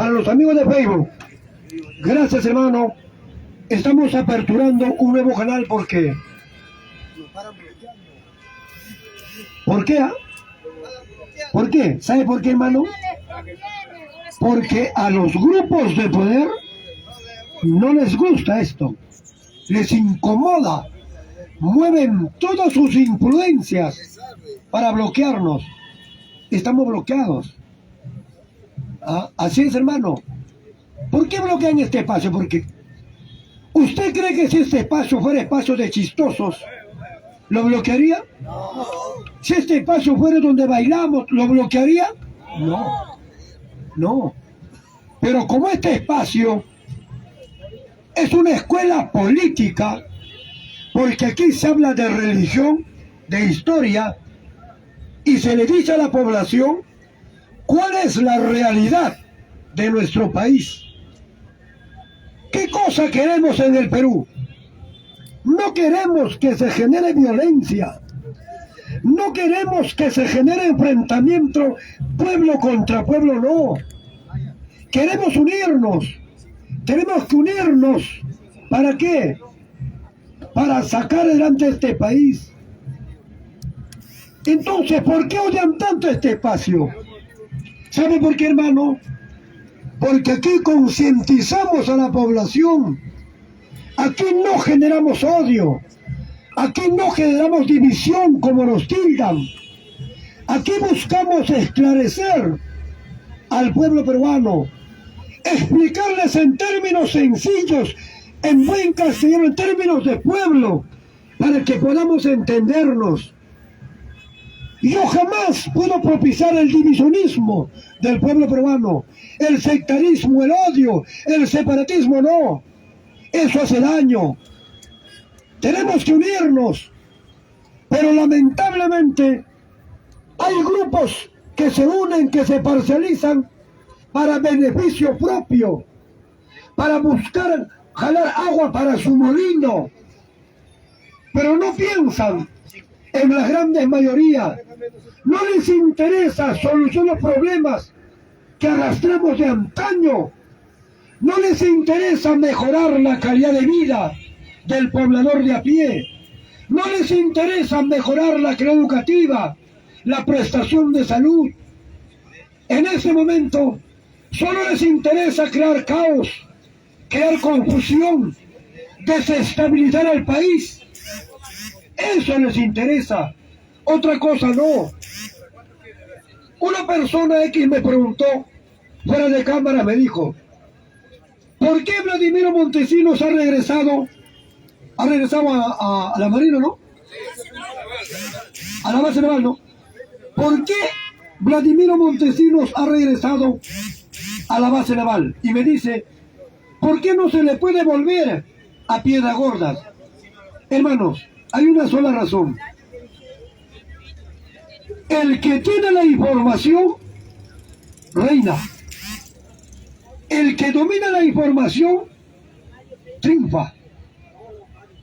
Para los amigos de Facebook, gracias hermano, estamos aperturando un nuevo canal porque... ¿Por qué? ¿Por qué? ¿Sabe por qué, hermano? Porque a los grupos de poder no les gusta esto, les incomoda, mueven todas sus influencias para bloquearnos. Estamos bloqueados. Así es, hermano. ¿Por qué bloquean este espacio? Porque ¿usted cree que si este espacio fuera espacio de chistosos, lo bloquearía? Si este espacio fuera donde bailamos, ¿lo bloquearía? No. Pero como este espacio es una escuela política, porque aquí se habla de religión, de historia, y se le dice a la población cuál es la realidad de nuestro país. ¿Qué cosa queremos en el Perú? No queremos que se genere violencia. No queremos que se genere enfrentamiento pueblo contra pueblo, no. Queremos unirnos. Tenemos que unirnos. ¿Para qué? Para sacar adelante este país. Entonces, ¿por qué odian tanto este espacio? ¿Sabe por qué, hermano? Porque aquí concientizamos a la población. Aquí no generamos odio. Aquí no generamos división como nos tildan. Aquí buscamos esclarecer al pueblo peruano, explicarles en términos sencillos, en buen castellano, en términos de pueblo, para que podamos entendernos. Yo jamás puedo propiciar el divisionismo del pueblo peruano, el sectarismo, el odio, el separatismo, no. Eso hace daño. Tenemos que unirnos, pero lamentablemente hay grupos que se unen, que se parcializan para beneficio propio, para buscar jalar agua para su molino, pero no piensan en la grandes mayoría. No les interesa solucionar los problemas que arrastramos de antaño. No les interesa mejorar la calidad de vida del poblador de a pie. No les interesa mejorar la calidad educativa, la prestación de salud. En ese momento solo les interesa crear caos, crear confusión, desestabilizar al país. Eso les interesa, otra cosa no. Una persona X me preguntó, fuera de cámara me dijo, ¿por qué Vladimiro Montesinos ha regresado a la Marina, no? A la base naval, ¿no? ¿Por qué Vladimiro Montesinos ha regresado a la base naval? Y me dice, ¿por qué no se le puede volver a Piedras Gordas? Hermanos, hay una sola razón. El que tiene la información reina. El que domina la información triunfa.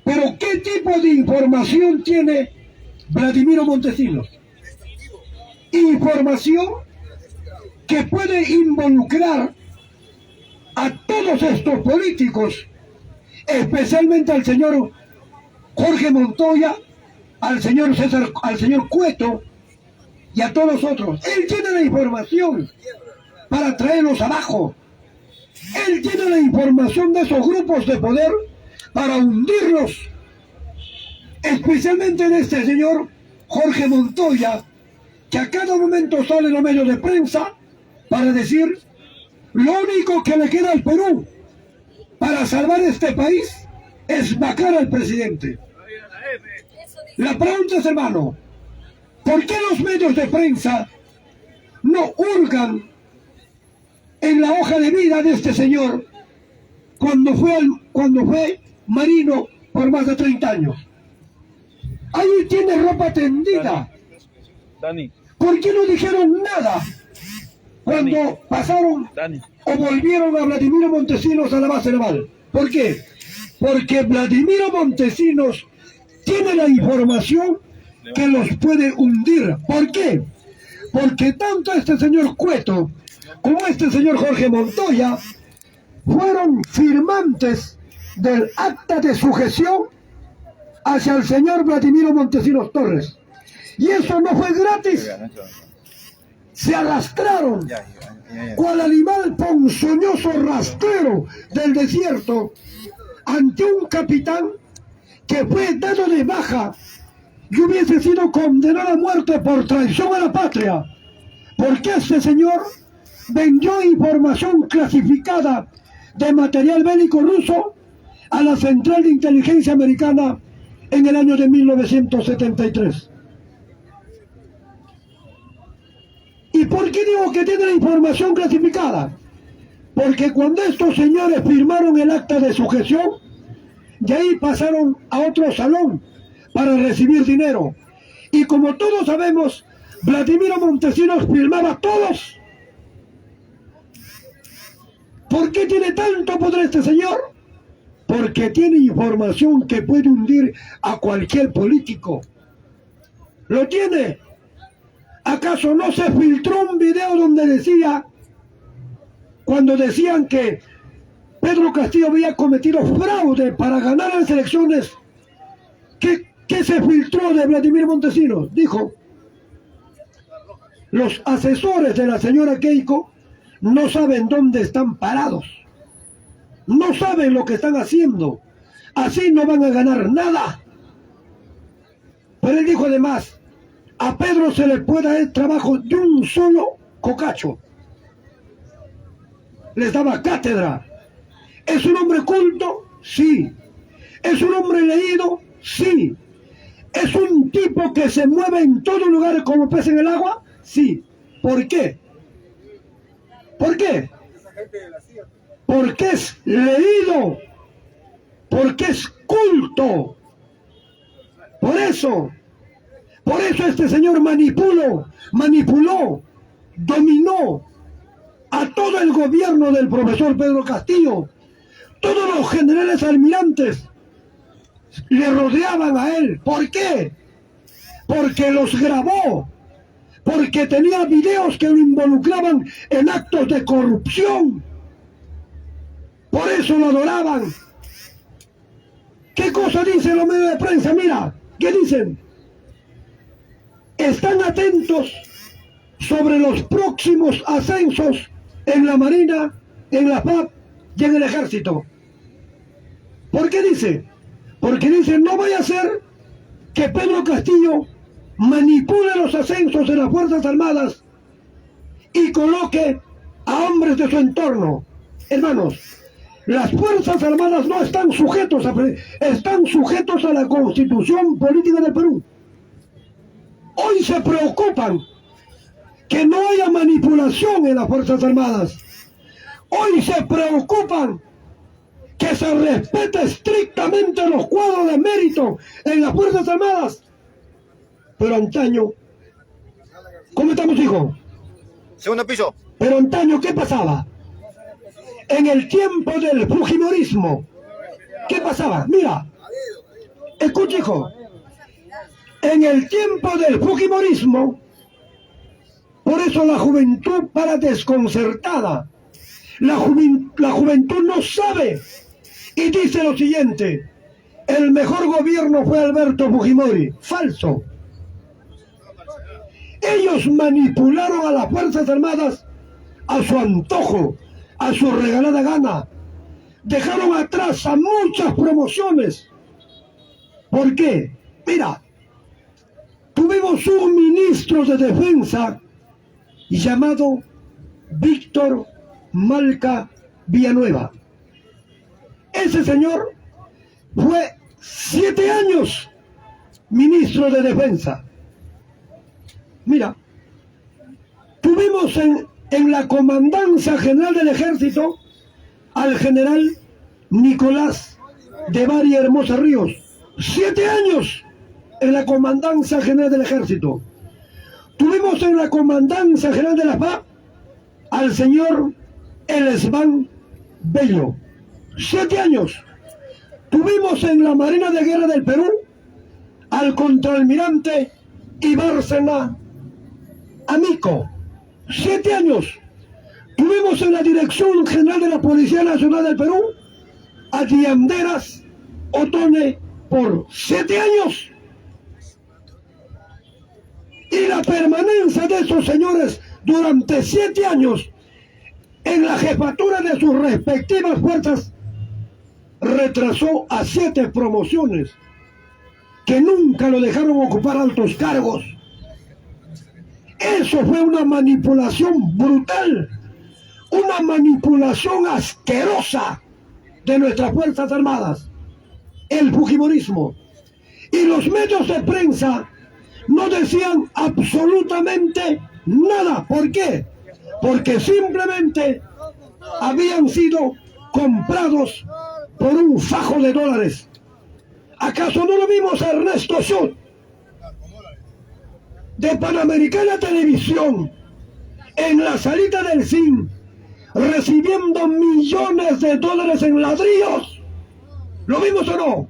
Pero ¿qué tipo de información tiene Vladimiro Montesinos? Información que puede involucrar a todos estos políticos, especialmente al señor Jorge Montoya, al señor César, al señor Cueto y a todos los otros. Él tiene la información para traerlos abajo. Él tiene la información de esos grupos de poder para hundirlos, especialmente de este señor Jorge Montoya, que a cada momento sale en los medios de prensa para decir lo único que le queda al Perú para salvar este país es vacar al presidente. La pregunta es, hermano, ¿por qué los medios de prensa no hurgan en la hoja de vida de este señor cuando fue marino por más de 30 años? Ahí tiene ropa tendida. Dani. ¿Por qué no dijeron nada cuando pasaron o volvieron a Vladimiro Montesinos a la base naval? ¿Por qué? Porque Vladimiro Montesinos tiene la información que los puede hundir. ¿Por qué? Porque tanto este señor Cueto como este señor Jorge Montoya, fueron firmantes del acta de sujeción hacia el señor Vladimiro Montesinos Torres. Y eso no fue gratis. Se arrastraron cual animal ponzoñoso rastrero del desierto ante un capitán que fue dado de baja y hubiese sido condenado a muerte por traición a la patria, porque este señor vendió información clasificada de material bélico ruso a la Central de Inteligencia Americana en el año de 1973. ¿Y por qué digo que tiene la información clasificada? Porque cuando estos señores firmaron el acta de sujeción, de ahí pasaron a otro salón para recibir dinero. Y como todos sabemos, Vladimiro Montesinos firmaba todos. ¿Por qué tiene tanto poder este señor? Porque tiene información que puede hundir a cualquier político. ¿Lo tiene? ¿Acaso no se filtró un video donde decía, cuando decían que Pedro Castillo había cometido fraude para ganar las elecciones? ¿Qué se filtró de Vladimir Montesinos? Dijo, los asesores de la señora Keiko no saben dónde están parados, no saben lo que están haciendo, así no van a ganar nada. Pero él dijo además, a Pedro se le puede dar el trabajo de un solo cocacho. Les daba cátedra. ¿Es un hombre culto? Sí. ¿Es un hombre leído? Sí. ¿Es un tipo que se mueve en todo lugar como pez en el agua? Sí. ¿Por qué? ¿Por qué? Porque es leído. Porque es culto. Por eso este señor manipuló, dominó a todo el gobierno del profesor Pedro Castillo. Todos los generales almirantes le rodeaban a él. ¿Por qué? Porque los grabó, porque tenía videos que lo involucraban en actos de corrupción. Por eso lo adoraban. ¿Qué cosa dicen los medios de prensa? Mira, ¿qué dicen? Están atentos sobre los próximos ascensos en la Marina, en la FAP y en el Ejército. ¿Por qué dice? Porque dice, no vaya a ser que Pedro Castillo manipule los ascensos de las Fuerzas Armadas y coloque a hombres de su entorno. Hermanos, las Fuerzas Armadas no están sujetos están sujetos a la Constitución Política del Perú. Hoy se preocupan que no haya manipulación en las Fuerzas Armadas. Hoy se preocupan que se respete estrictamente los cuadros de mérito en las Fuerzas Armadas. Pero antaño, ¿cómo estamos, hijo? Segundo piso. Pero antaño, ¿qué pasaba? En el tiempo del fujimorismo, ¿qué pasaba? Mira, escucha, hijo. En el tiempo del fujimorismo, por eso la juventud para desconcertada. La juventud no sabe y dice lo siguiente: el mejor gobierno fue Alberto Fujimori. Falso. Ellos manipularon a las Fuerzas Armadas a su antojo, a su regalada gana. Dejaron atrás a muchas promociones. ¿Por qué? Mira, tuvimos un ministro de defensa llamado Víctor Malca Villanueva. Ese señor fue 7 años ministro de defensa. Mira, tuvimos en la Comandancia General del Ejército al general Nicolás de Bari Hermosa Ríos. 7 años en la Comandancia General del Ejército. Tuvimos en la Comandancia General de la FAP al señor Elesván Bello. 7 años. Tuvimos en la Marina de Guerra del Perú al contraalmirante Ibárcena Amico. 7 años. Tuvimos en la Dirección General de la Policía Nacional del Perú a Dianderas Otone por 7 años. Y la permanencia de esos señores durante 7 años en la jefatura de sus respectivas fuerzas retrasó a 7 promociones que nunca lo dejaron ocupar altos cargos. Eso fue una manipulación brutal, una manipulación asquerosa de nuestras Fuerzas Armadas, el fujimorismo. Y los medios de prensa no decían absolutamente nada. ¿Por qué? Porque simplemente habían sido comprados por un fajo de dólares. ¿Acaso no lo vimos a Ernesto Schut de Panamericana Televisión en la salita del CIN recibiendo millones de dólares en ladrillos? ¿Lo vimos o no?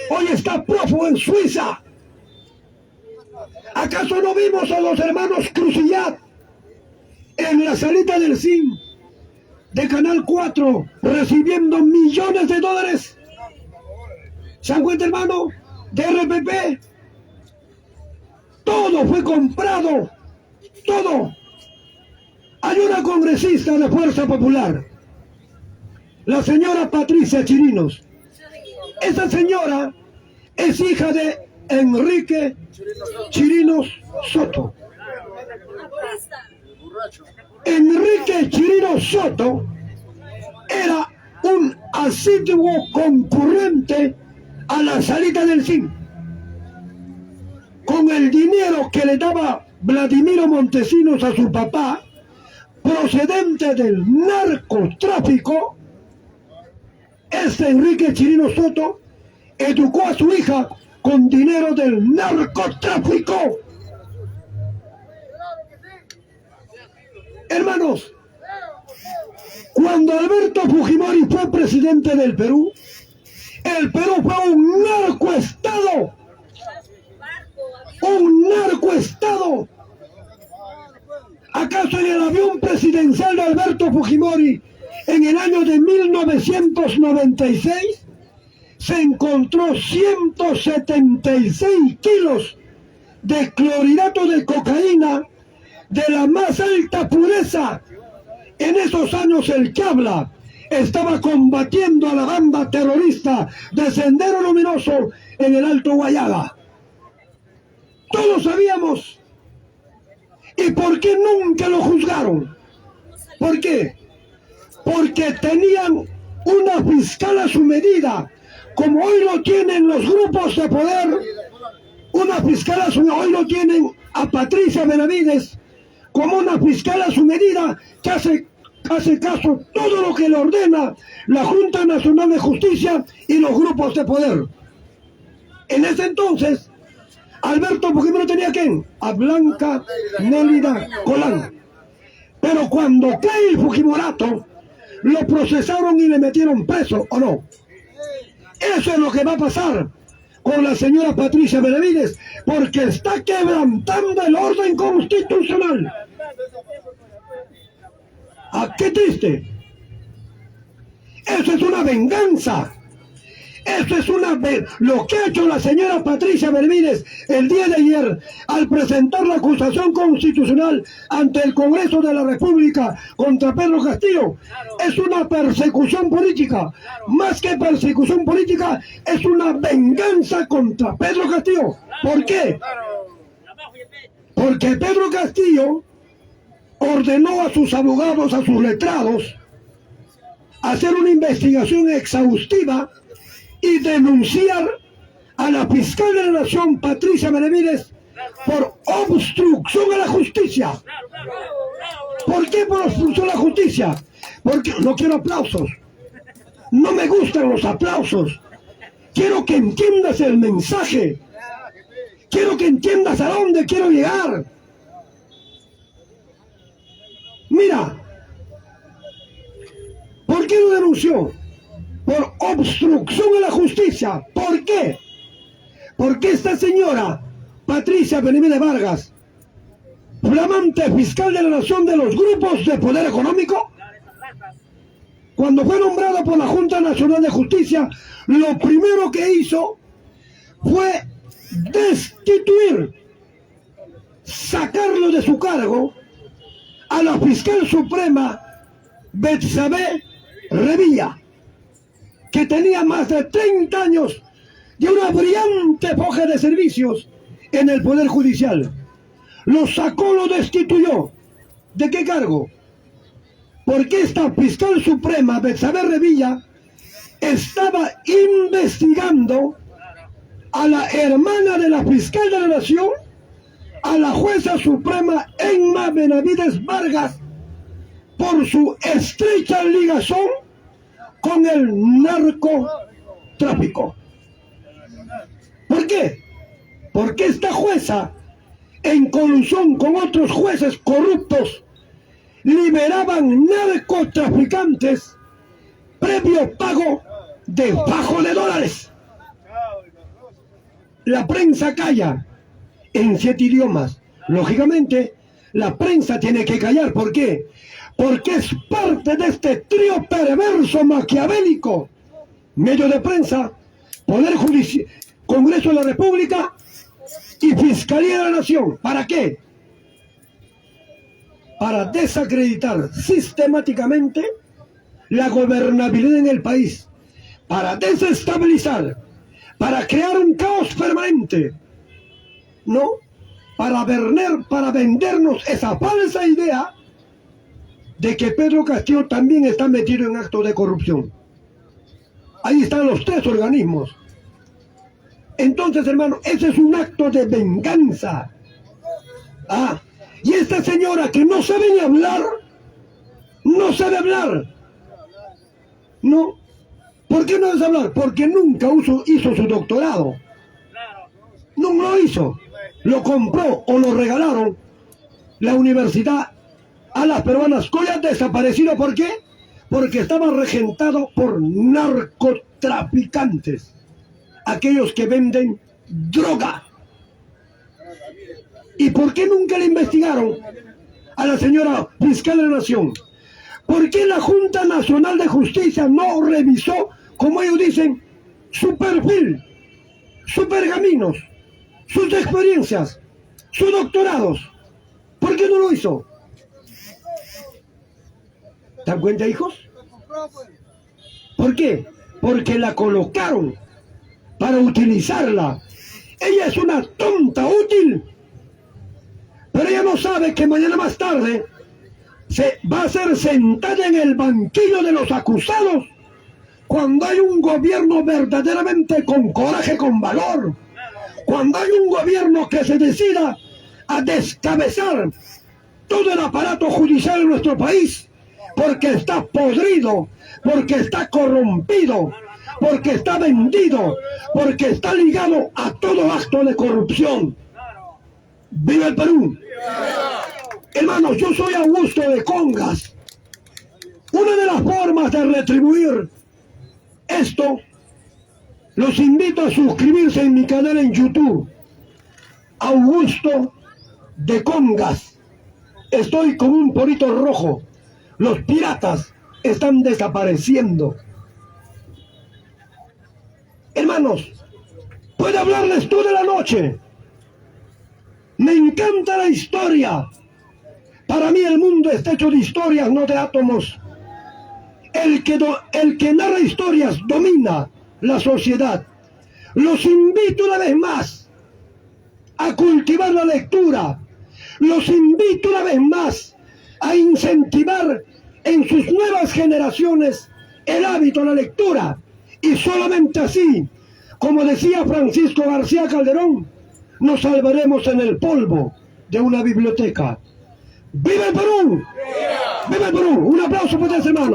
Hoy está prófugo en Suiza. ¿Acaso no vimos a los hermanos Crucillat en la salita del CIN de Canal 4 recibiendo millones de dólares? ¿Se dan cuenta, hermano? De RPP. Todo fue comprado. Todo. Hay una congresista de Fuerza Popular, la señora Patricia Chirinos. Esa señora es hija de Enrique Chirinos Soto. Enrique Chirinos Soto era un asiduo concurrente a la salida del CIN. Con el dinero que le daba Vladimiro Montesinos a su papá, procedente del narcotráfico, este Enrique Chirinos Soto educó a su hija con dinero del narcotráfico. Hermanos, cuando Alberto Fujimori fue presidente del Perú, el Perú fue un narcoestado. Un narcoestado. ¿Acaso en el avión presidencial de Alberto Fujimori en el año de 1996 se encontró 176 kilos de clorhidrato de cocaína de la más alta pureza? En esos años el que habla estaba combatiendo a la banda terrorista de Sendero Luminoso en el Alto Guayaga. Todos sabíamos. ¿Y por qué nunca lo juzgaron? ¿Por qué? Porque tenían una fiscal a su medida, como hoy lo tienen los grupos de poder. Una fiscal a su medida, hoy lo tienen a Patricia Benavides como una fiscal a su medida que hace caso todo lo que le ordena la Junta Nacional de Justicia y los grupos de poder. En ese entonces Alberto Fujimori tenía ¿a quién? A Blanca Nélida Colán. Pero cuando cae el Fujimorato, lo procesaron y le metieron preso, ¿o no? Eso es lo que va a pasar con la señora Patricia Benavides, porque está quebrantando el orden constitucional. ¿Ah, qué triste? Eso es una venganza. Eso es lo que ha hecho la señora Patricia Benavides el día de ayer al presentar la acusación constitucional ante el Congreso de la República contra Pedro Castillo. Es una persecución política. Más que persecución política, es una venganza contra Pedro Castillo. ¿Por qué? Porque Pedro Castillo ordenó a sus abogados, a sus letrados, hacer una investigación exhaustiva y denunciar a la fiscal de la Nación, Patricia Benavides, por obstrucción a la justicia. ¿Por qué por obstrucción a la justicia? Porque no quiero aplausos. No me gustan los aplausos. Quiero que entiendas el mensaje. Quiero que entiendas a dónde quiero llegar. Mira, ¿por qué lo denunció? Por obstrucción a la justicia. ¿Por qué? Porque esta señora, Patricia Benavides Vargas, flamante fiscal de la nación de los grupos de poder económico, cuando fue nombrado por la Junta Nacional de Justicia, lo primero que hizo fue destituir, sacarlo de su cargo a la fiscal suprema Betsabé Revilla, que tenía más de 30 años de una brillante foja de servicios en el Poder Judicial. Lo sacó, lo destituyó. ¿De qué cargo? Porque esta fiscal suprema, Betsabé Revilla, estaba investigando a la hermana de la fiscal de la nación, a la jueza suprema Emma Benavides Vargas, por su estrecha ligación con el narcotráfico. ¿Por qué? Porque esta jueza, en colusión con otros jueces corruptos, liberaban narcotraficantes previo pago de fajo de dólares. La prensa calla en 7 idiomas. Lógicamente, la prensa tiene que callar. ¿Por qué? Porque es parte de este trío perverso maquiavélico. Medio de prensa, Poder Judicial, Congreso de la República y Fiscalía de la Nación. ¿Para qué? Para desacreditar sistemáticamente la gobernabilidad en el país, para desestabilizar, para crear un caos permanente, ¿no? Para vendernos esa falsa idea de que Pedro Castillo también está metido en actos de corrupción. Ahí están los 3 organismos. Entonces, hermano, ese es un acto de venganza. Y esta señora que no sabe ni hablar, no sabe hablar. No. ¿Por qué no sabe hablar? Porque nunca hizo su doctorado. No lo hizo. Lo compró o lo regalaron la universidad a las peruanas. Hoy ha desaparecido. ¿Por qué? Porque estaba regentado por narcotraficantes, aquellos que venden droga. ¿Y por qué nunca le investigaron a la señora fiscal de la nación? ¿Por qué la Junta Nacional de Justicia no revisó, como ellos dicen, su perfil, sus pergaminos, sus experiencias, sus doctorados? ¿Por qué no lo hizo? ¿Dan cuenta, hijos? ¿Por qué? Porque la colocaron para utilizarla. Ella es una tonta útil, pero ella no sabe que mañana más tarde se va a ser sentada en el banquillo de los acusados cuando hay un gobierno verdaderamente con coraje, con valor, cuando hay un gobierno que se decida a descabezar todo el aparato judicial en nuestro país, porque está podrido, porque está corrompido, porque está vendido, porque está ligado a todo acto de corrupción. ¡Viva el Perú! Hermanos, yo soy Augusto de Congas. Una de las formas de retribuir esto, los invito a suscribirse en mi canal en YouTube, Augusto de Congas. Estoy con un porito rojo. Los piratas están desapareciendo. Hermanos, puedo hablarles toda la noche. Me encanta la historia. Para mí el mundo está hecho de historias, no de átomos. El que narra historias domina la sociedad. Los invito una vez más a cultivar la lectura. Los invito una vez más a incentivar en sus nuevas generaciones el hábito de la lectura. Y solamente así, como decía Francisco García Calderón, nos salvaremos en el polvo de una biblioteca. ¡Viva el Perú! ¡Viva el Perú! Un aplauso para ustedes, hermanos.